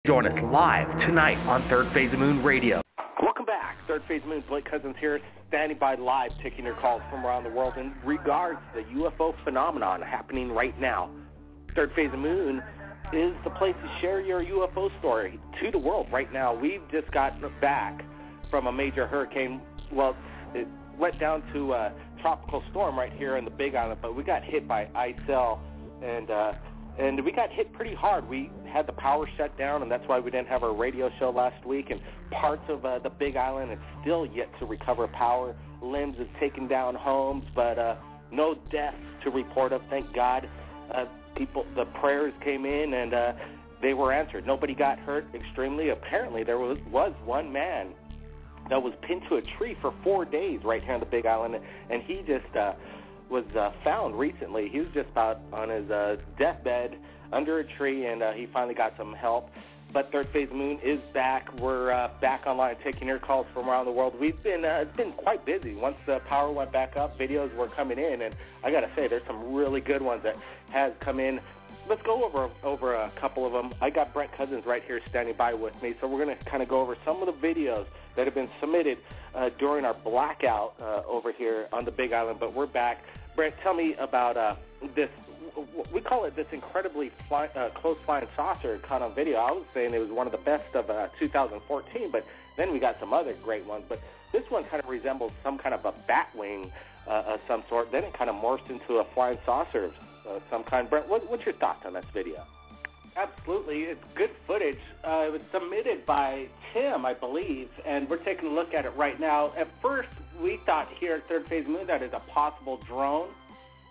Join us live tonight on Third Phase of Moon Radio. Welcome back. Third Phase of Moon, Blake Cousins here, standing by live, taking your calls from around the world in regards to the UFO phenomenon happening right now. Third Phase of Moon is the place to share your UFO story to the world right now. We've just gotten back from a major hurricane. Well, it went down to a tropical storm right here in the Big Island, but we got hit by ICEL, and we got hit pretty hard. We had the power shut down, and that's why we didn't have our radio show last week. And parts of the Big Island is still yet to recover power. Limbs have taken down homes, but no deaths to report of, thank God. The prayers came in, and they were answered. Nobody got hurt extremely. Apparently, there was one man that was pinned to a tree for 4 days right here on the Big Island, and he just was found recently. He was just about on his deathbed under a tree, and he finally got some help. But Third Phase Moon is back. We're back online taking your calls from around the world. We've been quite busy. Once the power went back up, videos were coming in, and I got to say, there's some really good ones that has come in. Let's go over a couple of them. I got Brent Cousins right here standing by with me, so we're going to kind of go over some of the videos that have been submitted during our blackout over here on the Big Island, but we're back. Brent, tell me about this. We call it this incredibly close flying saucer kind of video. I was saying it was one of the best of 2014, but then we got some other great ones. But this one kind of resembles some kind of a bat wing of some sort. Then it kind of morphs into a flying saucer of some kind. Brent, what's your thoughts on this video? Absolutely. It's good footage. It was submitted by Tim, I believe, and we're taking a look at it right now. At first, we thought here at Third Phase Moon that is a possible drone.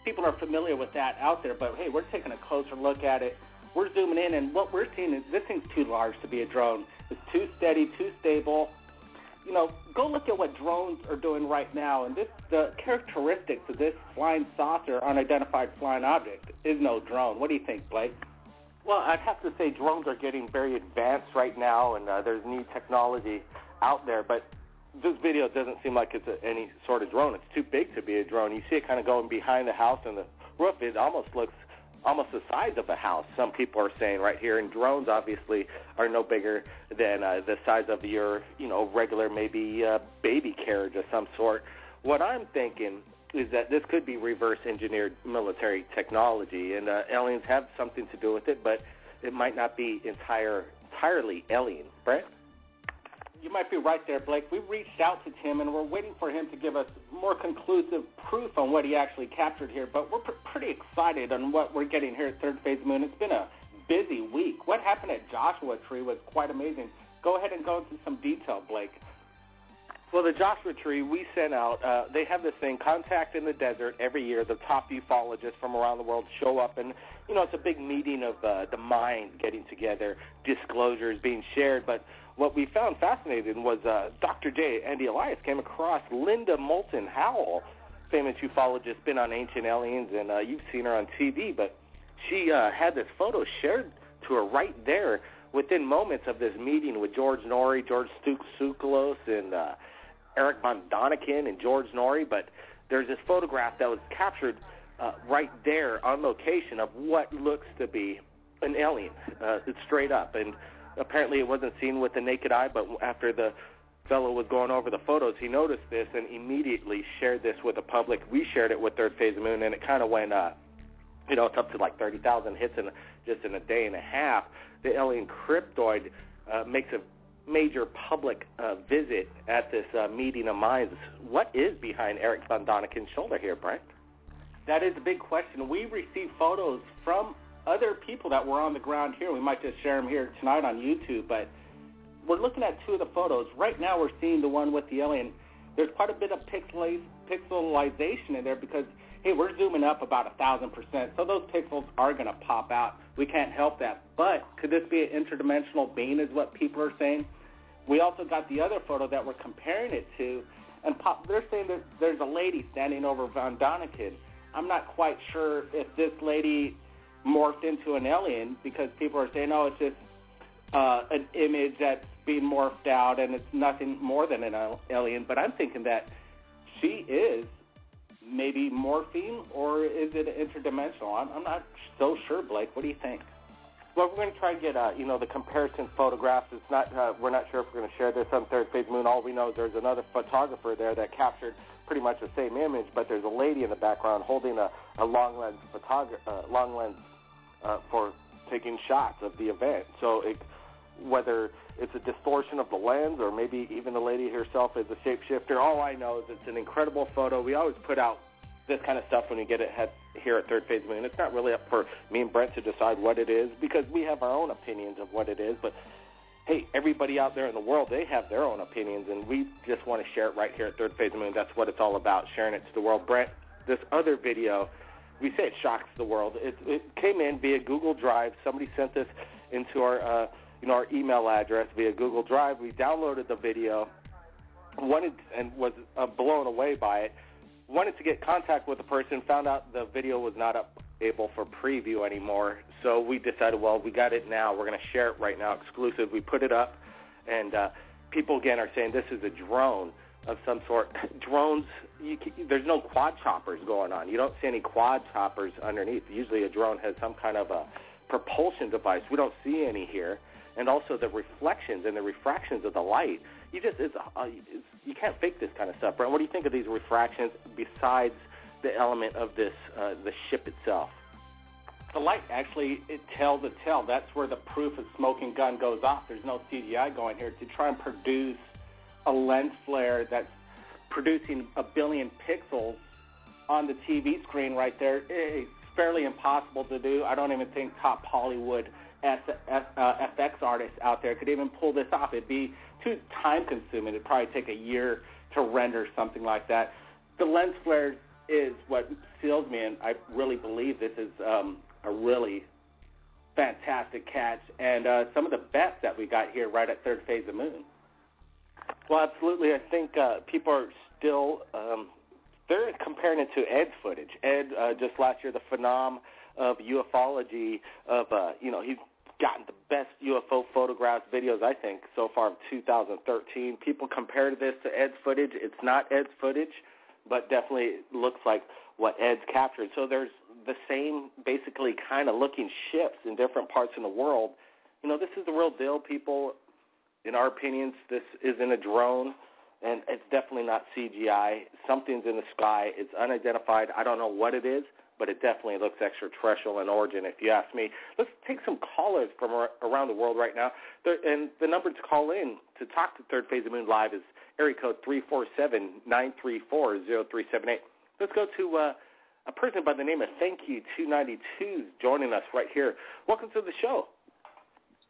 People are familiar with that out there, but hey, we're taking a closer look at it. We're zooming in, and what we're seeing is this thing's too large to be a drone. It's too steady, too stable. You know, go look at what drones are doing right now, and the characteristics of this flying saucer, unidentified flying object, is no drone. What do you think, Blake? Well, I'd have to say drones are getting very advanced right now, and there's neat technology out there, but this video doesn't seem like it's any sort of drone. It's too big to be a drone. You see it kind of going behind the house, and the roof, it almost looks almost the size of a house, some people are saying right here. And drones obviously are no bigger than the size of your, regular maybe baby carriage of some sort. What I'm thinking is that this could be reverse engineered military technology, and aliens have something to do with it, but it might not be entirely alien. Brent? You might be right there, Blake. We reached out to Tim, and we're waiting for him to give us more conclusive proof on what he actually captured here, but we're pretty excited on what we're getting here at Third Phase Moon. It's been a busy week. What happened at Joshua Tree was quite amazing. Go ahead and go into some detail, Blake. Well, the Joshua Tree, we sent out, they have this thing, Contact in the Desert, every year. The top ufologists from around the world show up, and, it's a big meeting of the mind getting together, disclosures being shared. But what we found fascinating was Dr. J. Andy Elias came across Linda Moulton Howell, famous ufologist, been on Ancient Aliens, and you've seen her on TV, but she had this photo shared to her right there within moments of this meeting with George Norrie, George Tsoukalos, and Eric Von Daniken and George Norrie. But there's this photograph that was captured right there on location of what looks to be an alien. It's straight up, and apparently it wasn't seen with the naked eye, but after the fellow was going over the photos, he noticed this and immediately shared this with the public. We shared it with Third Phase of Moon, and it kind of went, it's up to like 30,000 hits just in a day and a half. The alien cryptoid makes a major public visit at this meeting of minds. What is behind Eric Von Daniken's shoulder here, Brent? That is a big question. We received photos from other people that were on the ground here. We might just share them here tonight on YouTube, but we're looking at two of the photos. Right now we're seeing the one with the alien. There's quite a bit of pixelization in there because, hey, we're zooming up about 1,000%, so those pixels are going to pop out. We can't help that. But could this be an interdimensional being is what people are saying? We also got the other photo that we're comparing it to, and they're saying that there's a lady standing over Von Daniken. I'm not quite sure if this lady morphed into an alien because people are saying, it's just an image that's being morphed out and it's nothing more than an alien. But I'm thinking that she is maybe morphine, or is it interdimensional? I'm not so sure, Blake. What do you think? Well, we're going to try to get, the comparison photographs. It's not, we're not sure if we're going to share this on Third Phase Moon. All we know is there's another photographer there that captured pretty much the same image, but there's a lady in the background holding a long lens for taking shots of the event. So whether it's a distortion of the lens or maybe even the lady herself is a shapeshifter, all I know is it's an incredible photo. We always put out this kind of stuff when we get it here at Third Phase Moon. It's not really up for me and Brent to decide what it is because we have our own opinions of what it is. But, hey, everybody out there in the world, they have their own opinions, and we just want to share it right here at Third Phase Moon. That's what it's all about, sharing it to the world. Brent, this other video, we say it shocks the world. It came in via Google Drive. Somebody sent this into our our email address via Google Drive. We downloaded the video, wanted and was blown away by it. Wanted to get contact with the person, found out the video was not able for preview anymore. So we decided, well, we got it now. We're going to share it right now, exclusive. We put it up, and people, again, are saying this is a drone of some sort. Drones, there's no quad choppers going on. You don't see any quad choppers underneath. Usually a drone has some kind of a propulsion device. We don't see any here. And also the reflections and the refractions of the light. You can't fake this kind of stuff, Brent. What do you think of these refractions besides the element of this, the ship itself? The light actually, it tells a tale. That's where the proof of smoking gun goes off. There's no CGI going here to try and produce a lens flare that's producing 1 billion pixels on the TV screen right there. It's fairly impossible to do. I don't even think top Hollywood FX artists out there could even pull this off. It'd be too time-consuming. It'd probably take a year to render something like that. The lens flare is what seals me, and I really believe this is a really fantastic catch, and some of the best that we got here right at Third Phase of Moon. Well, absolutely. I think people are still they're comparing it to Ed's footage. Ed, just last year, the phenom of ufology, he's gotten the best UFO photographs, videos, I think, so far of 2013. People compared this to Ed's footage. It's not Ed's footage, but definitely looks like what Ed's captured. So there's the same basically kind of looking ships in different parts in the world. This is the real deal, people. In our opinions, this isn't a drone, and it's definitely not CGI. Something's in the sky. It's unidentified. I don't know what it is, but it definitely looks extraterrestrial in origin, if you ask me. Let's take some callers from around the world right now. And the number to call in to talk to Third Phase of Moon Live is area code 347-934-0378. Let's go to a person by the name of Thank You 292 joining us right here. Welcome to the show.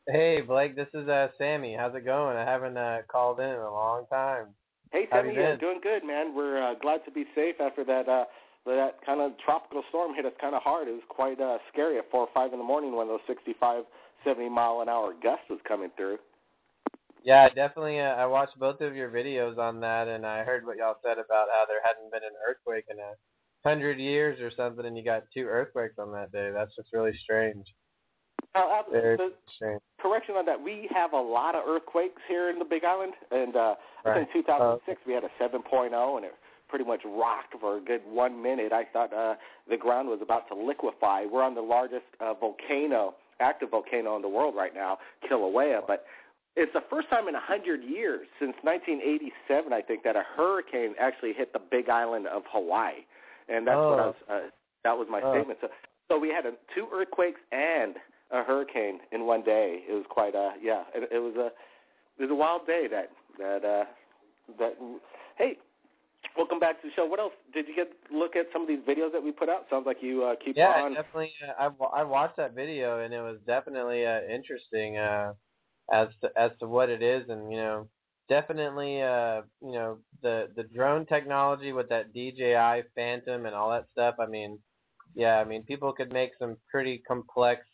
Hey, Blake, this is Sammy. How's it going? I haven't called in a long time. Hey, Sammy, you're doing good, man. We're glad to be safe after that kind of tropical storm hit us kind of hard. It was quite scary at 4 or 5 in the morning when those 65, 70-mile-an-hour gusts was coming through. Yeah, definitely. I watched both of your videos on that, and I heard what y'all said about how there hadn't been an earthquake in 100 years or something, and you got 2 earthquakes on that day. That's just really strange. Very strange. Correction on that, we have a lot of earthquakes here in the Big Island, and I think in 2006 we had a 7.0, and it pretty much rocked for a good 1 minute. I thought the ground was about to liquefy. We're on the largest active volcano in the world right now, Kilauea, but it's the first time in 100 years, since 1987, I think, that a hurricane actually hit the Big Island of Hawaii, and that's that was my statement. So we had 2 earthquakes and a hurricane in one day. It was quite it was a wild day that hey, welcome back to the show. What else did you look at some of these videos that we put out? Sounds like you keep on. Yeah, definitely. I watched that video, and it was definitely interesting as to what it is, and definitely the drone technology with that DJI Phantom and all that stuff. I mean, people could make some pretty complex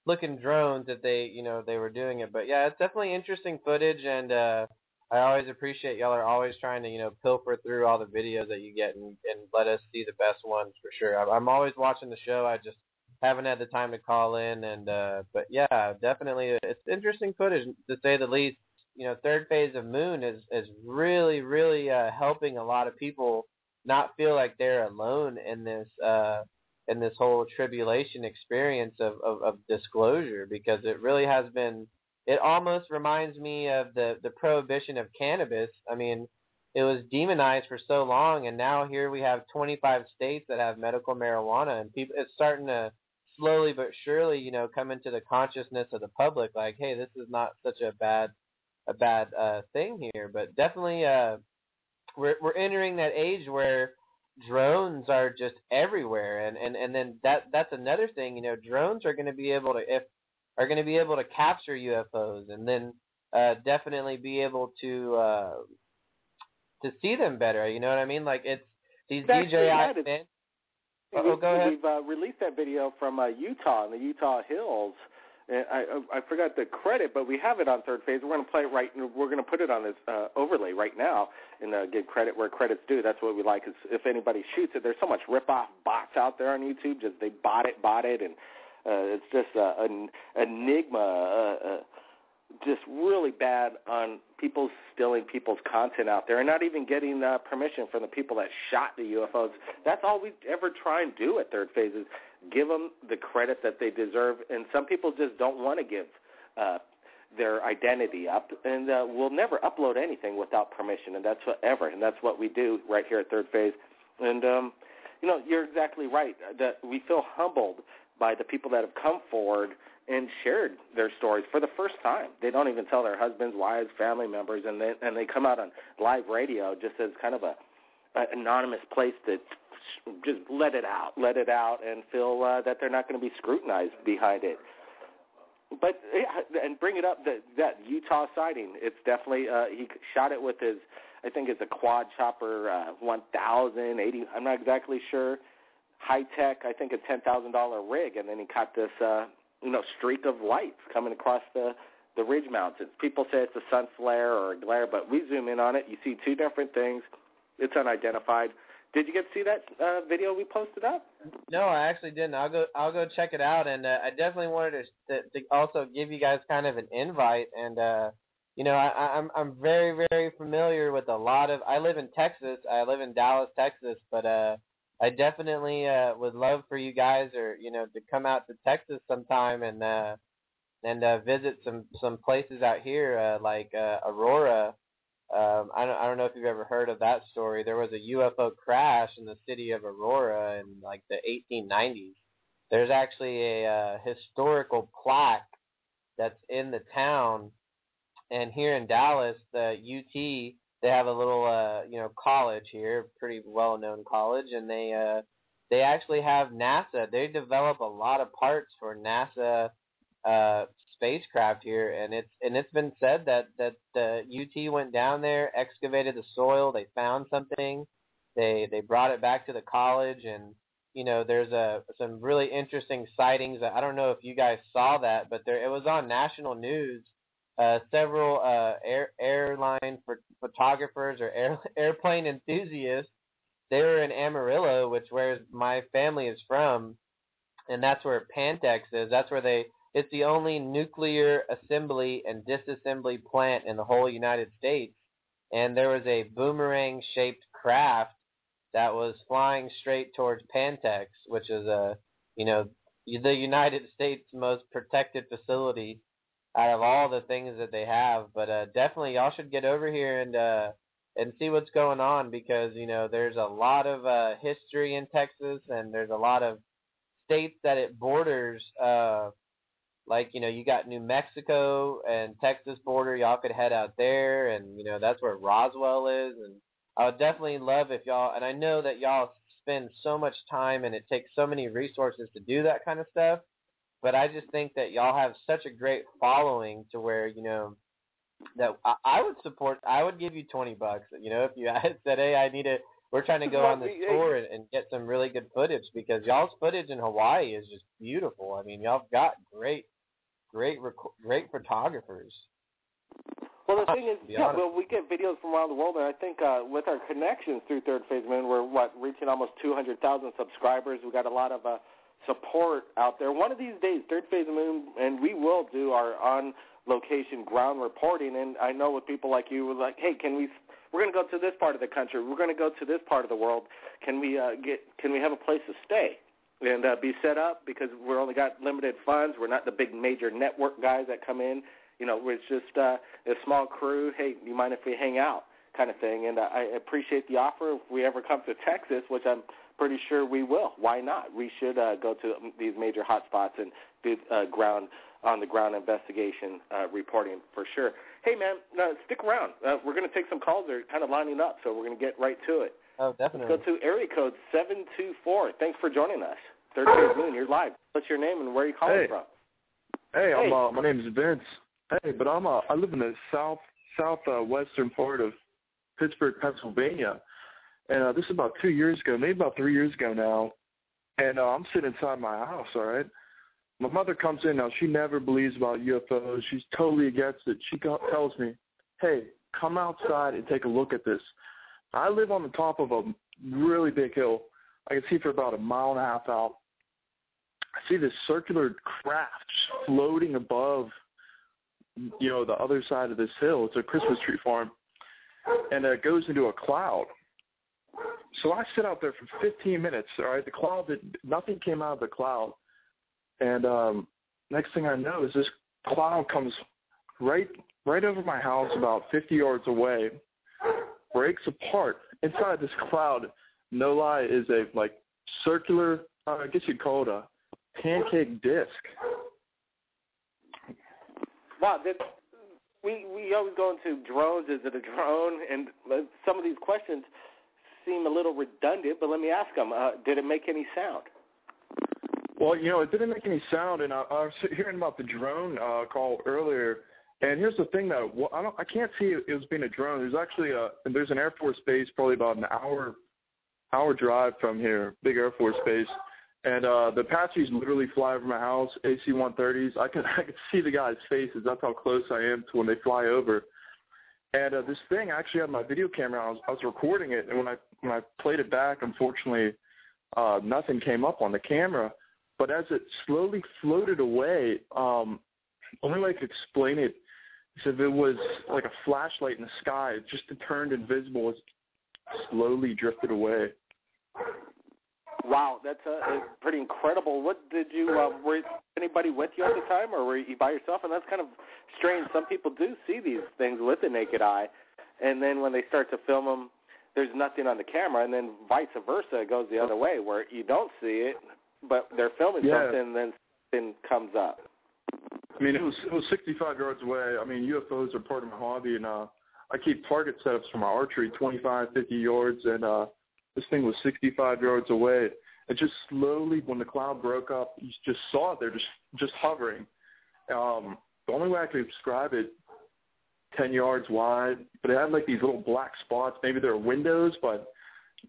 looking drones if they were doing it. But yeah, it's definitely interesting footage, and I always appreciate y'all are always trying to pilfer through all the videos that you get and let us see the best ones for sure. I'm always watching the show. I just haven't had the time to call in, and but yeah, definitely it's interesting footage to say the least. Third Phase of Moon is really helping a lot of people not feel like they're alone in this this whole tribulation experience of disclosure, because it really has been. It almost reminds me of the prohibition of cannabis. I mean, it was demonized for so long, and now here we have 25 states that have medical marijuana, and people, it's starting to slowly but surely, come into the consciousness of the public, like, hey, this is not such a bad thing here. But definitely, we're entering that age where drones are just everywhere, and then that's another thing. Drones are going to be able to capture UFOs, and then definitely be able to see them better. You know what I mean? Like, it's these DJI things. Go ahead. We've released that video from Utah, in the Utah hills. And I forgot the credit, but we have it on Third Phase. We're going to play it right. We're going to put it on this overlay right now and give credit where credit's due. That's what we like. Is if anybody shoots it, there's so much rip-off bots out there on YouTube. Just they bot it, and it's just an enigma. Just really bad on people stealing people's content out there and not even getting permission from the people that shot the UFOs. That's all we ever try and do at Third Phase is give them the credit that they deserve. And some people just don't want to give their identity up, and we'll never upload anything without permission, and that's what we do right here at Third Phase. And, you're exactly right, that we feel humbled by the people that have come forward and shared their stories for the first time. They don't even tell their husbands, wives, family members, and they come out on live radio just as kind of an anonymous place to just let it out, and feel that they're not going to be scrutinized behind it. But and bring it up that Utah sighting. It's definitely he shot it with his, I think it's a quad chopper 1080. I'm not exactly sure. High tech. I think a $10,000 rig, and then he caught this streak of lights coming across the ridge mountains. People say it's a sun flare or a glare, but we zoom in on it. You see two different things. It's unidentified. Did you get to see that video we posted up? No, I actually didn't. I'll go check it out, and I definitely wanted to also give you guys kind of an invite. And I'm very, very familiar with a lot of. I live in Texas. I live in Dallas, Texas, but I definitely would love for you guys, or to come out to Texas sometime and visit some places out here like Aurora. I don't know if you've ever heard of that story. There was a UFO crash in the city of Aurora in like the 1890s. There's actually a historical plaque that's in the town, and here in Dallas, the UT. They have a little, college here, pretty well-known college, and they actually have NASA. They develop a lot of parts for NASA spacecraft here, and it's been said that the UT went down there, excavated the soil, they found something, they brought it back to the college, and there's some really interesting sightings. I don't know if you guys saw that, but it was on national news. Several airline photographers or airplane enthusiasts, they were in Amarillo, where my family is from, and that's where Pantex is. That's where it's the only nuclear assembly and disassembly plant in the whole United States. And there was a boomerang-shaped craft that was flying straight towards Pantex, which is the United States' most protected facility out of all the things that they have. But definitely y'all should get over here and see what's going on, because there's a lot of history in Texas, and there's a lot of states that it borders, you got New Mexico and Texas border. Y'all could head out there, and that's where Roswell is. And I would definitely love if y'all, and I know that y'all spend so much time and it takes so many resources to do that kind of stuff, but I just think that y'all have such a great following to where, that I would give you $20, if you said, hey, we're trying to go on this tour and get some really good footage, because y'all's footage in Hawaii is just beautiful. I mean, y'all have got great photographers. Well, the thing is, we get videos from around the world, and I think with our connections through Third Phase Moon, we're reaching almost 200,000 subscribers. We got a lot of support out there. One of these days, Third Phase Moon, and we will do our on-location ground reporting. And I know with people like you, we're like, hey, we're going to go to this part of the country. We're going to go to this part of the world. Can we have a place to stay? and be set up because we're only got limited funds. We're not the big major network guys that come in. You know, it's just a small crew. Hey, you mind if we hang out kind of thing? And I appreciate the offer. If we ever come to Texas, which I'm pretty sure we will, why not? We should go to these major hotspots and do on-the-ground investigation reporting for sure. Hey, man, stick around. We're going to take some calls. They're kind of lining up, so we're going to get right to it. Oh, definitely. Let's go to area code 724. Thanks for joining us. Third Phase Moon, you're live. What's your name and where are you calling from? Hey, my name is Vince. Hey, but I live in the southwestern part of Pittsburgh, Pennsylvania, and this is about 2 years ago, maybe about 3 years ago now, and I'm sitting inside my house, all right? My mother comes in now. She never believes about UFOs. She's totally against it. She tells me, hey, come outside and take a look at this. I live on the top of a really big hill. I can see for about a mile and a half out. I see this circular craft floating above, you know, the other side of this hill. It's a Christmas tree farm, and it goes into a cloud. So I sit out there for 15 minutes, all right? The cloud, nothing came out of the cloud. And next thing I know is this cloud comes right over my house about 50 yards away, breaks apart. Inside this cloud, no lie, is a circular, I guess you'd call it a pancake disc. Wow, we always go into drones. Is it a drone? And some of these questions seem a little redundant, but let me ask them. Did it make any sound? Well, you know, it didn't make any sound, and I was hearing about the drone call earlier. And here's the thing, though. Well, I can't see it was being a drone. There's actually there's an Air Force base probably about an hour drive from here, big Air Force base. And the Apaches literally fly over my house, AC-130s. I could see the guys' faces. That's how close I am to when they fly over. And this thing, I actually had my video camera. I was recording it, and when I played it back, unfortunately, nothing came up on the camera. But as it slowly floated away, the only way I could explain it is if it was like a flashlight in the sky. It just turned invisible as it slowly drifted away. Wow, that's pretty incredible. What did you, were anybody with you at the time, or were you by yourself? And that's kind of strange. Some people do see these things with the naked eye, and then when they start to film them, there's nothing on the camera, and then vice versa, it goes the other way, where you don't see it, but they're filming something, and then something comes up. I mean, it was 65 yards away. I mean, UFOs are part of my hobby, and I keep target setups for my archery, 25, 50 yards, and this thing was 65 yards away. It just slowly, when the cloud broke up, you just saw it there, just hovering. The only way I could describe it, 10 yards wide, but it had like these little black spots. Maybe there were windows, but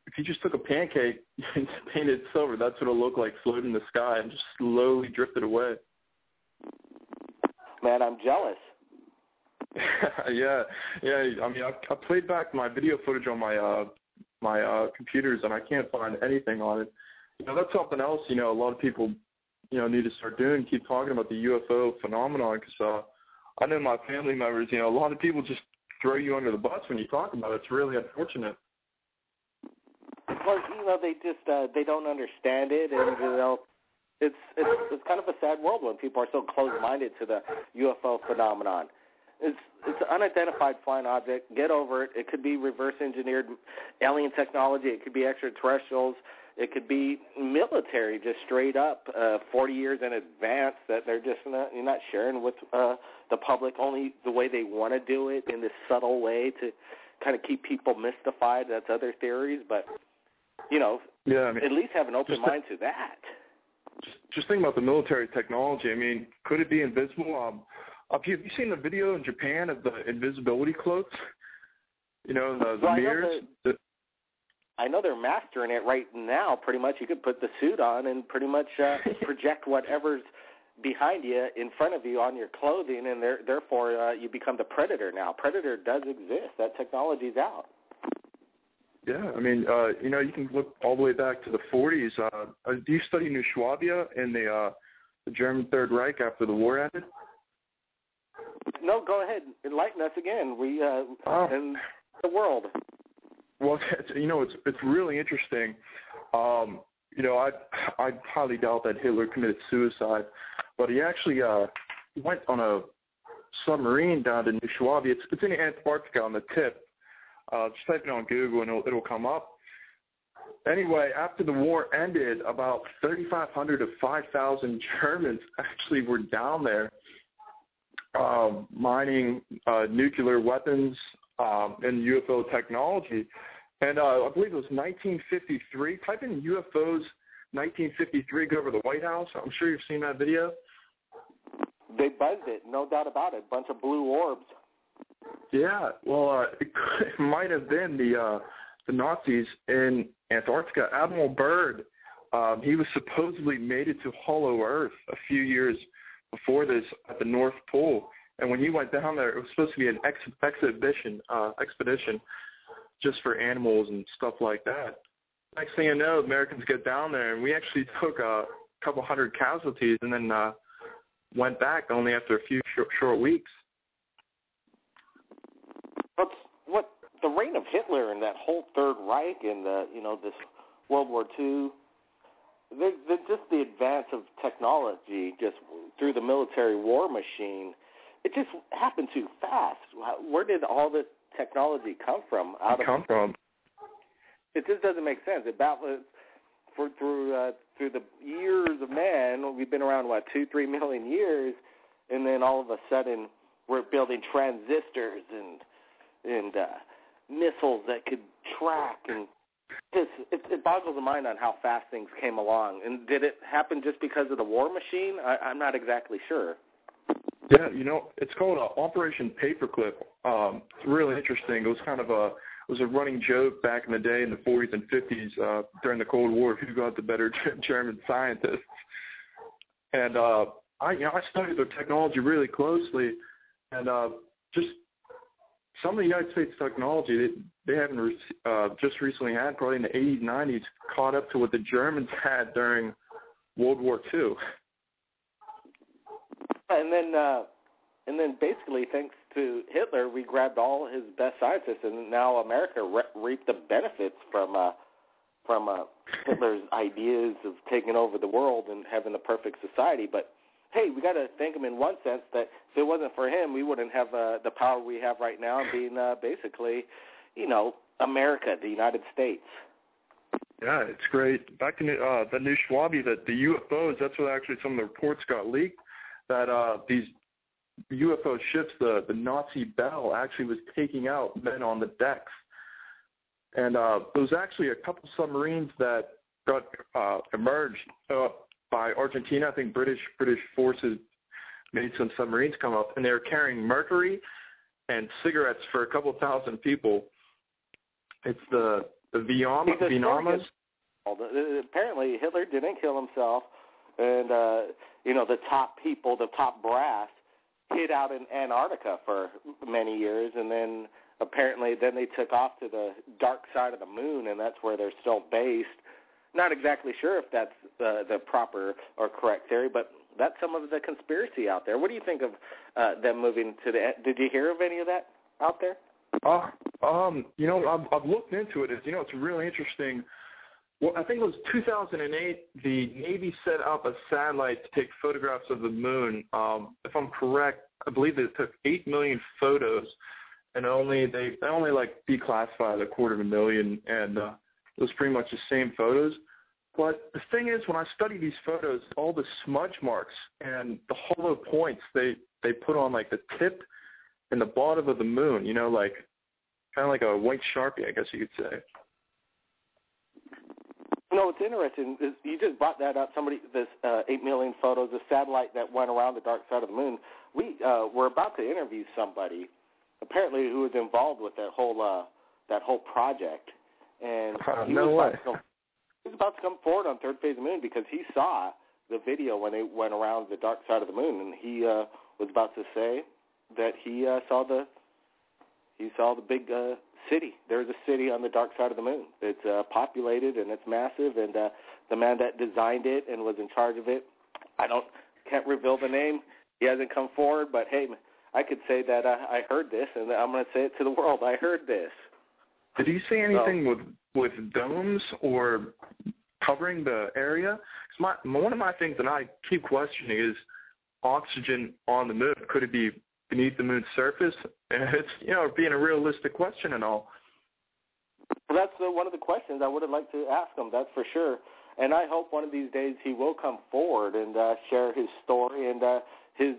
if you just took a pancake and painted it silver, that's what it looked like floating in the sky and just slowly drifted away. Man, I'm jealous. Yeah. I mean, I played back my video footage on my computers, and I can't find anything on it. You know, that's something else, you know, a lot of people, you know, need to start doing, keep talking about the UFO phenomenon, because I know my family members, you know, a lot of people just throw you under the bus when you talk about it. It's really unfortunate. Well, you know, they just they don't understand it, and you know, it's kind of a sad world when people are so close-minded to the UFO phenomenon. It's an unidentified flying object. Get over it. It could be reverse-engineered alien technology. It could be extraterrestrials. It could be military, just straight up, 40 years in advance that they're just you're not sharing with the public, only the way they want to do it in this subtle way to kind of keep people mystified. That's other theories, but you know, yeah, I mean, at least have an open mind to that. Just think about the military technology. I mean, could it be invisible? Have you seen the video in Japan of the invisibility cloaks? You know, the mirrors. I know they're mastering it right now. Pretty much, you could put the suit on and pretty much project whatever's behind you in front of you on your clothing, and therefore you become the predator now. Predator does exist. That technology's out. Yeah, I mean, you know, you can look all the way back to the 40s. Do you study New Schwabia in the German Third Reich after the war ended? No, go ahead. Enlighten us again. We in the world. Well, you know, it's really interesting. I highly doubt that Hitler committed suicide, but he actually went on a submarine down to New Schwabia. It's in Antarctica on the tip. Just type it on Google and it'll come up. Anyway, after the war ended, about 3,500 to 5,000 Germans actually were down there mining nuclear weapons and UFO technology. And I believe it was 1953. Type in UFOs 1953, go over the White House. I'm sure you've seen that video. They buzzed it, no doubt about it. Bunch of blue orbs. Yeah, well, it might have been the Nazis in Antarctica. Admiral Byrd, he was supposedly made it to Hollow Earth a few years before this at the North Pole. And when he went down there, it was supposed to be an expedition just for animals and stuff like that. Next thing you know, Americans get down there, and we actually took a couple hundred casualties and then went back only after a few short weeks. What the reign of Hitler and that whole Third Reich and this World War II, just the advance of technology just through the military war machine, it just happened too fast. Where did all this technology come from? It just doesn't make sense. Through the years of man, we've been around 2-3 million years, and then all of a sudden we're building transistors and missiles that could track, and it boggles the mind on how fast things came along. And did it happen just because of the war machine? I'm not exactly sure. Yeah, it's called Operation Paperclip. It's really interesting. It was kind of a running joke back in the day in the 40s and 50s during the Cold War, who got the better German scientists. And I studied their technology really closely, and just some of the United States technology they haven't just recently had, probably in the 80s, 90s, caught up to what the Germans had during World War II. And then basically, thanks to Hitler, we grabbed all his best scientists, and now America reaped the benefits from Hitler's ideas of taking over the world and having the perfect society. But hey, we got to thank him in one sense that if it wasn't for him, we wouldn't have the power we have right now, being basically, America, the United States. Yeah, it's great. Back to the New Schwabia, that the UFOs, that's what actually some of the reports got leaked, that these UFO ships, the Nazi Bell, actually was taking out men on the decks. And there was actually a couple submarines that got emerged by Argentina. I think British forces made some submarines come up, and they were carrying mercury and cigarettes for a couple thousand people. It's the Vietnamese. Apparently, Hitler didn't kill himself, and the top people, the top brass, hid out in Antarctica for many years, and then apparently they took off to the dark side of the moon, and that's where they're still based. Not exactly sure if that's the proper or correct theory, but that's some of the conspiracy out there. What do you think of them moving to the? Did you hear of any of that out there? I've looked into it. It's really interesting. Well, I think it was 2008, the Navy set up a satellite to take photographs of the moon. If I'm correct, I believe they took 8 million photos, and they only declassified 250,000, and it was pretty much the same photos. But the thing is, when I study these photos, all the smudge marks and the hollow points they put on the tip and the bottom of the moon, kind of like a white Sharpie, I guess you could say. What's interesting is you just brought that up. This 8 million photos, a satellite that went around the dark side of the moon. We were about to interview somebody, apparently, who was involved with that whole project, and he was about to come forward on Third Phase of the Moon because he saw the video when they went around the dark side of the moon, and he was about to say that he saw the big city. There's a city on the dark side of the moon. It's populated and it's massive, and the man that designed it and was in charge of it, can't reveal the name. He hasn't come forward, but hey, I could say that I heard this, and I'm going to say it to the world. I heard this. Did he say anything with domes or covering the area. One of my things that I keep questioning is oxygen on the moon. Could it be beneath the moon's surface? And it's, being a realistic question and all. Well, that's one of the questions I would have liked to ask him, that's for sure. And I hope one of these days he will come forward and share his story and his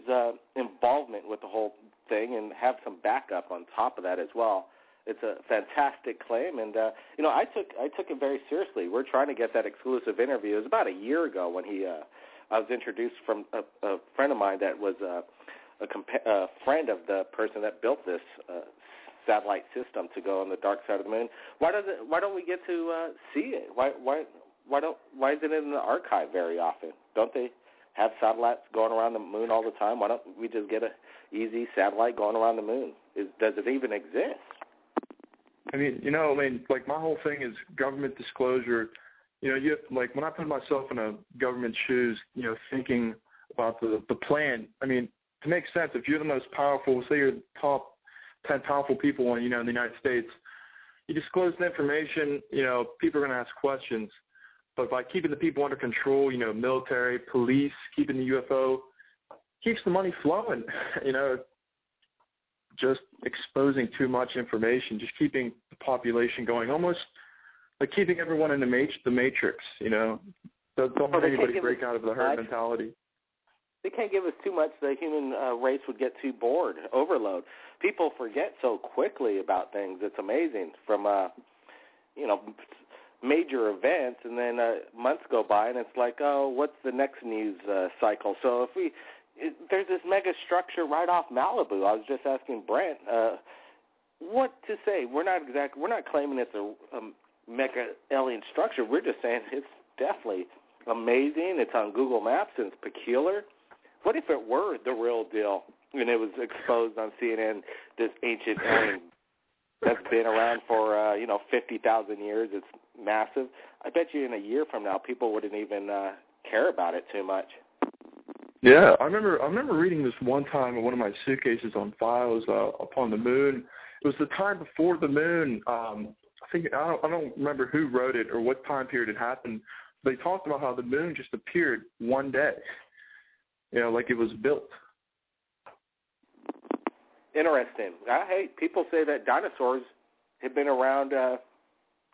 involvement with the whole thing and have some backup on top of that as well. It's a fantastic claim, and I took it very seriously. We're trying to get that exclusive interview. It was about a year ago when I was introduced from a friend of mine that was a friend of the person that built this satellite system to go on the dark side of the moon. Why don't we get to see it? Why isn't it in the archive very often? Don't they have satellites going around the moon all the time? Why don't we just get a easy satellite going around the moon? Does it even exist? Like my whole thing is government disclosure. Like when I put myself in a government shoes, thinking about the plan. To make sense, if you're the most powerful, say you're the top 10 powerful people in the United States, you disclose the information, people are going to ask questions. But by keeping the people under control, military, police, keeping the UFO, keeps the money flowing, just exposing too much information, just keeping the population going, almost like keeping everyone in the matrix, Don't let anybody break out of the herd mentality. They can't give us too much. The human race would get too bored, overload. People forget so quickly about things. It's amazing. From, major events, and then months go by, and it's like, oh, what's the next news cycle? So there's this mega structure right off Malibu. I was just asking Brent what to say. We're not claiming it's a mega alien structure. We're just saying it's definitely amazing. It's on Google Maps and it's peculiar. What if it were the real deal and it was exposed on CNN, this ancient alien that's been around for 50,000 years? It's massive. I bet you in a year from now people wouldn't even care about it too much. Yeah, I remember reading this one time in one of my suitcases on files upon the moon. It was the time before the moon. I don't remember who wrote it or what time period it happened. They talked about how the moon just appeared one day, like it was built. Interesting. Hey, people say that dinosaurs have been around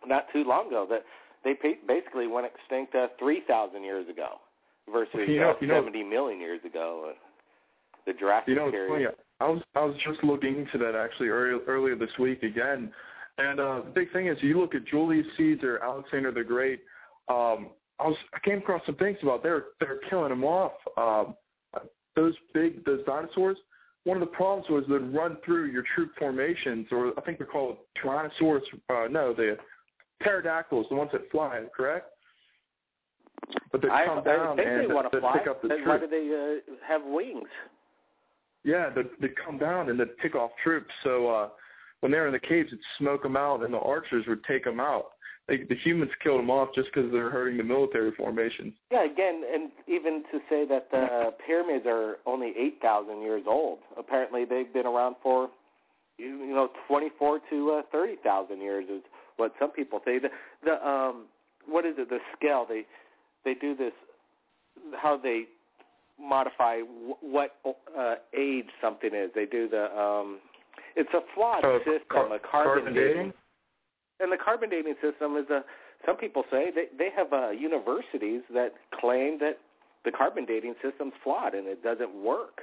not too long ago. That they basically went extinct 3,000 years ago versus 70 million years ago. The Jurassic period. Funny. I was just looking into that actually earlier this week again, and the big thing is you look at Julius Caesar, Alexander the Great. I came across some things about they're killing them off. Those dinosaurs. One of the problems was they'd run through your troop formations, or I think they're called Tyrannosaurus. The pterodactyls, the ones that fly, correct? But they come down and they pick up the troops. Why do they have wings? Yeah, they come down and they pick off troops. So when they're in the caves, it'd smoke them out, and the archers would take them out. The humans killed them off just because they're hurting the military formations. Yeah, again, and even to say that the pyramids are only 8,000 years old. Apparently, they've been around for 24 to 30,000 years is what some people say. What is it? The scale they do this. How they modify what age something is. They do it's a flawed system, a carbon dating. And the carbon dating system is some people say they have universities that claim that the carbon dating system's flawed and it doesn't work.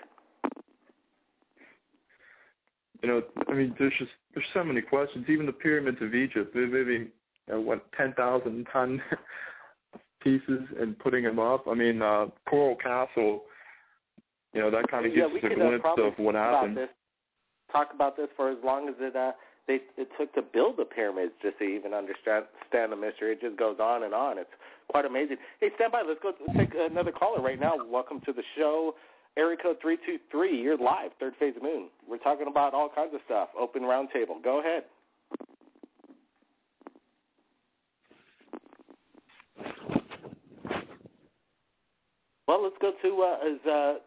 There's so many questions. Even the pyramids of Egypt, they're maybe 10,000 ton pieces and putting them up. Coral Castle, that kind of gives us a glimpse of what happened. Talk about this for as long as it took to build the pyramids just to even understand the mystery. It just goes on and on. It's quite amazing. Hey, stand by. Let's go take another caller right now. Welcome to the show. Area code 323. You're live, Third Phase of Moon. We're talking about all kinds of stuff. Open round table. Go ahead. Well, let's go to is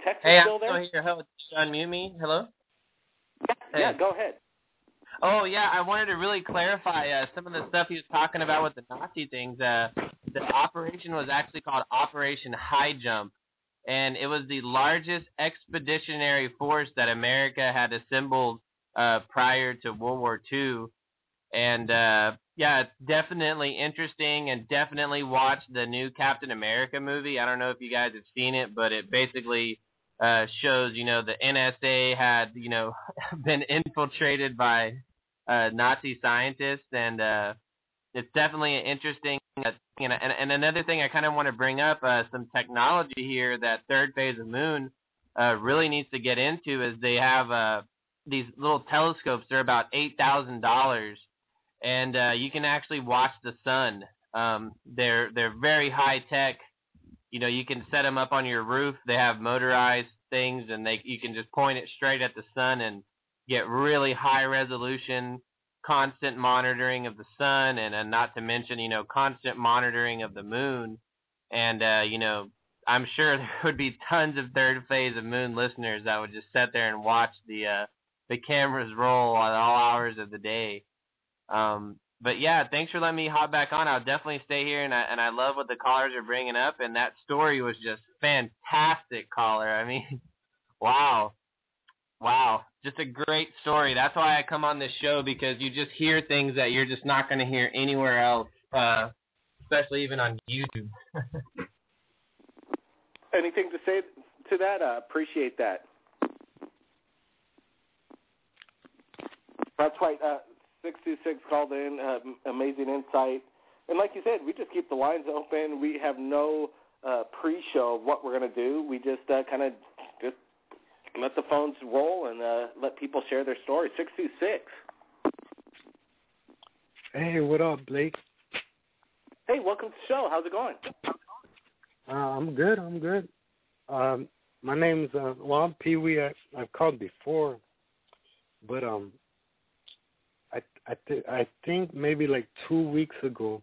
Texas still there? Hey, I'm still here. Hello, unmute me. Hello? Yeah, go ahead. Oh, yeah, I wanted to really clarify some of the stuff he was talking about with the Nazi things. the operation was actually called Operation High Jump, and it was the largest expeditionary force that America had assembled prior to World War II. And yeah, it's definitely interesting, and definitely watch the new Captain America movie. I don't know if you guys have seen it, but it basically shows, the NSA had, been infiltrated by Nazi scientists, and it's definitely interesting. And another thing I kind of want to bring up, some technology here that Third Phase of Moon really needs to get into is they have these little telescopes. They're about $8,000, and you can actually watch the sun. They're very high tech. You can set them up on your roof. They have motorized things, and you can just point it straight at the sun and get really high resolution, constant monitoring of the sun, and not to mention, constant monitoring of the moon. And, I'm sure there would be tons of Third Phase of Moon listeners that would just sit there and watch the cameras roll at all hours of the day. But yeah, thanks for letting me hop back on. I'll definitely stay here, and I love what the callers are bringing up, and that story was just fantastic, caller. I mean, wow, just a great story. That's why I come on this show, because you just hear things that you're just not going to hear anywhere else, especially even on YouTube. Anything to say to that? Appreciate that. That's right. 626 called in, amazing insight. And like you said, we just keep the lines open. We have no pre-show of what we're going to do. We just kind of just let the phones roll and let people share their story. 626. Hey, what up, Blake? Hey, welcome to the show. How's it going? I'm good. My name's I'm Pee-wee. I've called before, but I think maybe like 2 weeks ago,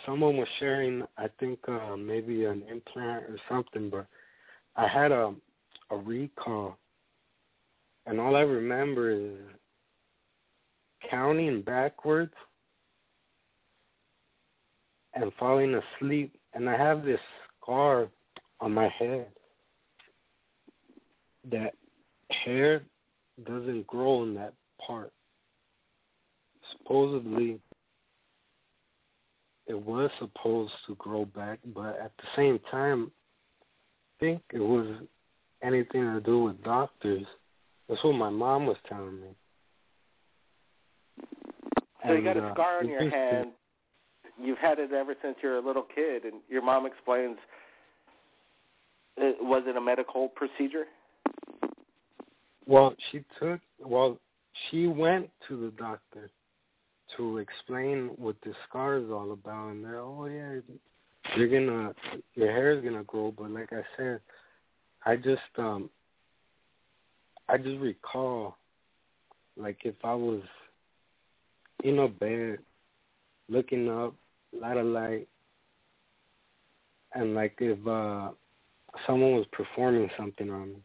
someone was sharing, I think maybe an implant or something, but I had a recall, and all I remember is counting backwards and falling asleep, and I have this scar on my head. That hair doesn't grow in that part. Supposedly, it was supposed to grow back, but at the same time, I think it was anything to do with doctors. That's what my mom was telling me. So you got a scar on your hand. You've had it ever since you were a little kid, and your mom explains, was it a medical procedure? Well, she went to the doctor to explain what the scar is all about, and they're, your hair is gonna grow. But like I said, I just recall, like if I was in a bed, looking up, lot of light, and like if someone was performing something on me.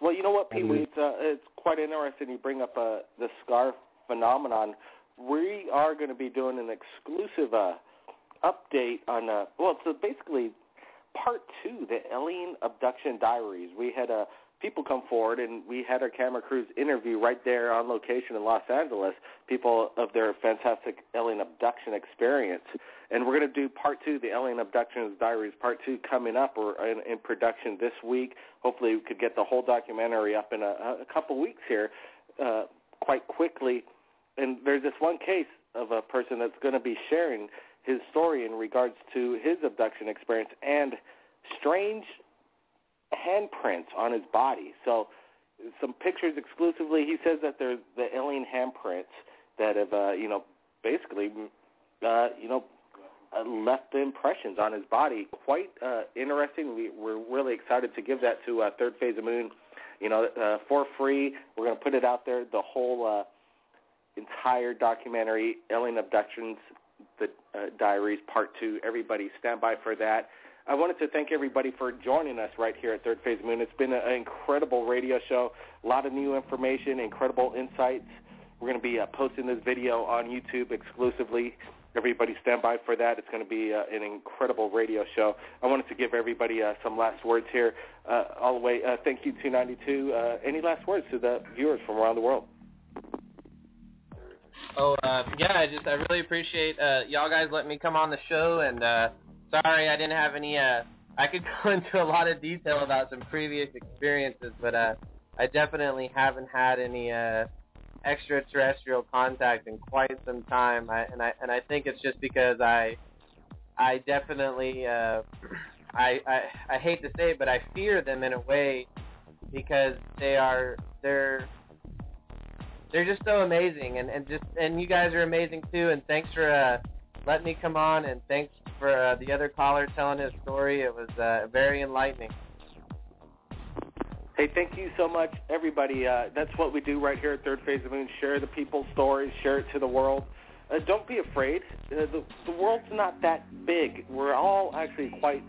Well, you know what, Pee-wee, it's quite interesting you bring up the scar phenomenon. We are going to be doing an exclusive update on, so basically part 2, the alien abduction diaries. We had people come forward, and we had our camera crews interview right there on location in Los Angeles, people of their fantastic alien abduction experience. And we're going to do part 2, the alien abduction diaries, part 2 coming up, or in production this week. Hopefully we could get the whole documentary up in a couple weeks here quite quickly. And there's this one case of a person that's going to be sharing his story in regards to his abduction experience and strange handprints on his body. So some pictures exclusively. He says that there's the alien handprints that have, basically, left impressions on his body. Quite interesting. We're really excited to give that to Third Phase of Moon, for free. We're going to put it out there, the whole entire documentary, Alien Abductions, the Diaries, Part 2. Everybody stand by for that. I wanted to thank everybody for joining us right here at Third Phase of Moon. It's been an incredible radio show, a lot of new information, incredible insights, We're going to be posting this video on YouTube exclusively. Everybody stand by for that. It's going to be an incredible radio show. I wanted to give everybody some last words here. All the way, thank you, 292. Any last words to the viewers from around the world? Yeah, I really appreciate y'all guys letting me come on the show, and sorry I didn't have any, I could go into a lot of detail about some previous experiences, but I definitely haven't had any extraterrestrial contact in quite some time, and I think it's just because I definitely, I hate to say it, but I fear them in a way, because they're just so amazing, and you guys are amazing too, and thanks for letting me come on, and thanks for the other caller telling his story. It was very enlightening. Hey, thank you so much, everybody. That's what we do right here at Third Phase of the Moon. Share the people's stories, share it to the world. Don't be afraid. The world's not that big. We're all actually quite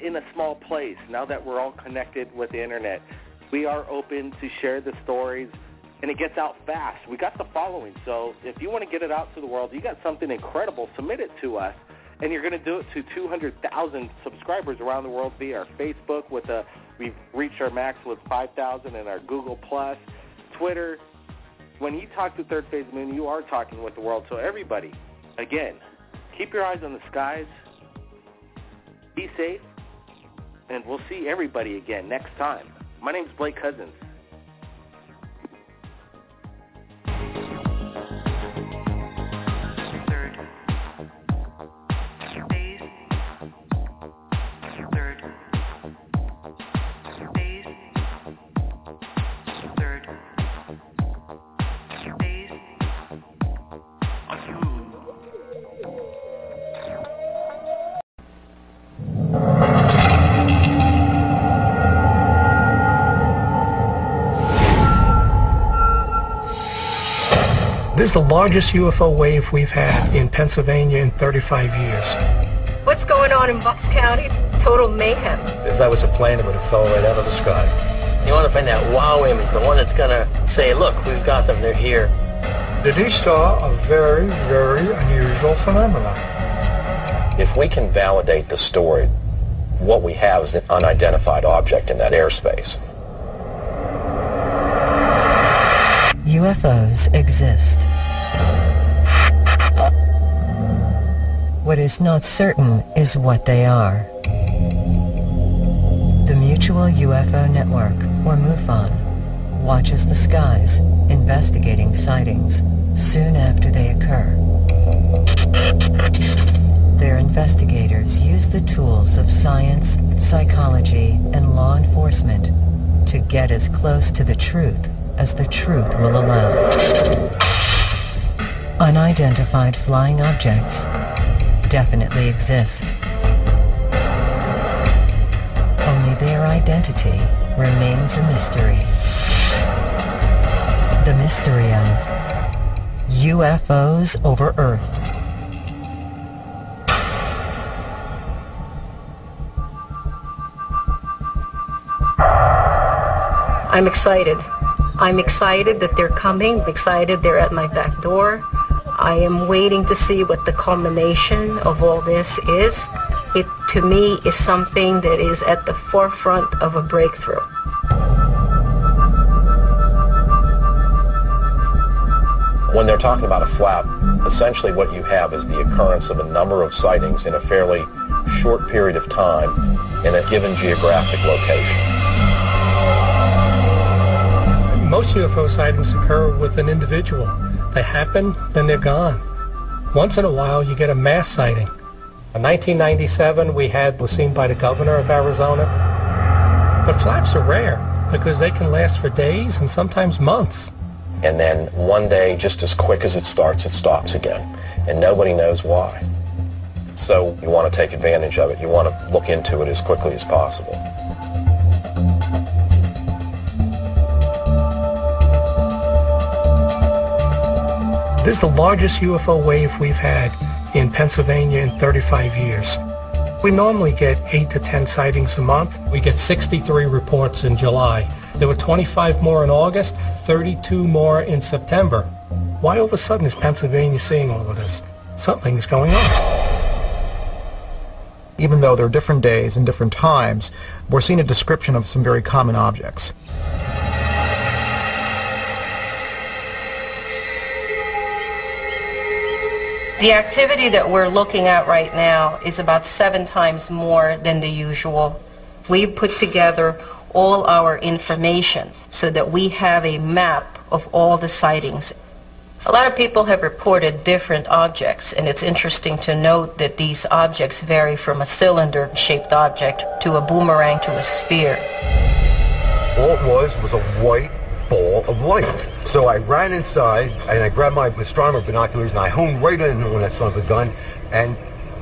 in a small place now that we're all connected with the internet. We are open to share the stories, and it gets out fast. We got the following, so if you want to get it out to the world, you got something incredible, submit it to us, and you're going to do it to 200,000 subscribers around the world via our Facebook. We've reached our max with 5,000 in our Google+, Twitter. When you talk to Third Phase Moon, you are talking with the world. So everybody, again, keep your eyes on the skies, be safe, and we'll see everybody again next time. My name's Blake Cousins. This is the largest UFO wave we've had in Pennsylvania in 35 years. What's going on in Bucks County? Total mayhem. If that was a plane, it would have fell right out of the sky. You want to find that wow image, the one that's going to say, look, we've got them, they're here. Did he saw a very, very unusual phenomenon. If we can validate the story, what we have is an unidentified object in that airspace. UFOs exist. What is not certain is what they are. The Mutual UFO Network, or MUFON, watches the skies, investigating sightings soon after they occur. Their investigators use the tools of science, psychology, and law enforcement to get as close to the truth as the truth will allow. Unidentified flying objects definitely exist. Only their identity remains a mystery. The mystery of UFOs over Earth. I'm excited. I'm excited that they're coming. I'm excited they're at my back door. I am waiting to see what the culmination of all this is. It, to me, is something that is at the forefront of a breakthrough. When they're talking about a flap, essentially what you have is the occurrence of a number of sightings in a fairly short period of time in a given geographic location. Most UFO sightings occur with an individual. They happen, then they're gone. Once in a while, you get a mass sighting. In 1997, was seen by the governor of Arizona. But flaps are rare because they can last for days and sometimes months. And then one day, just as quick as it starts, it stops again. And nobody knows why. So you want to take advantage of it. You want to look into it as quickly as possible. This is the largest UFO wave we've had in Pennsylvania in 35 years. We normally get 8 to 10 sightings a month. We get 63 reports in July. There were 25 more in August, 32 more in September. Why all of a sudden is Pennsylvania seeing all of this? Something's going on. Even though there are different days and different times, we're seeing a description of some very common objects. The activity that we're looking at right now is about 7 times more than the usual. We put together all our information so that we have a map of all the sightings. A lot of people have reported different objects, and it's interesting to note that these objects vary from a cylinder-shaped object to a boomerang to a sphere. All it was a white ball of light. So I ran inside and I grabbed my astronomer binoculars and I honed right in on that son of a gun, and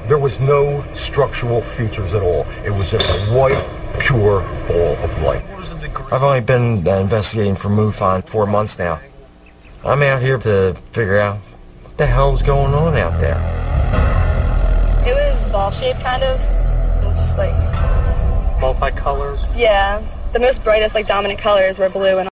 there was no structural features at all. It was just a white, pure ball of light. I've only been investigating for MUFON 4 months now. I'm out here to figure out what the hell's going on out there. It was ball-shaped, kind of. It was just like... Multicolored? Yeah. The most brightest, like, dominant colors were blue and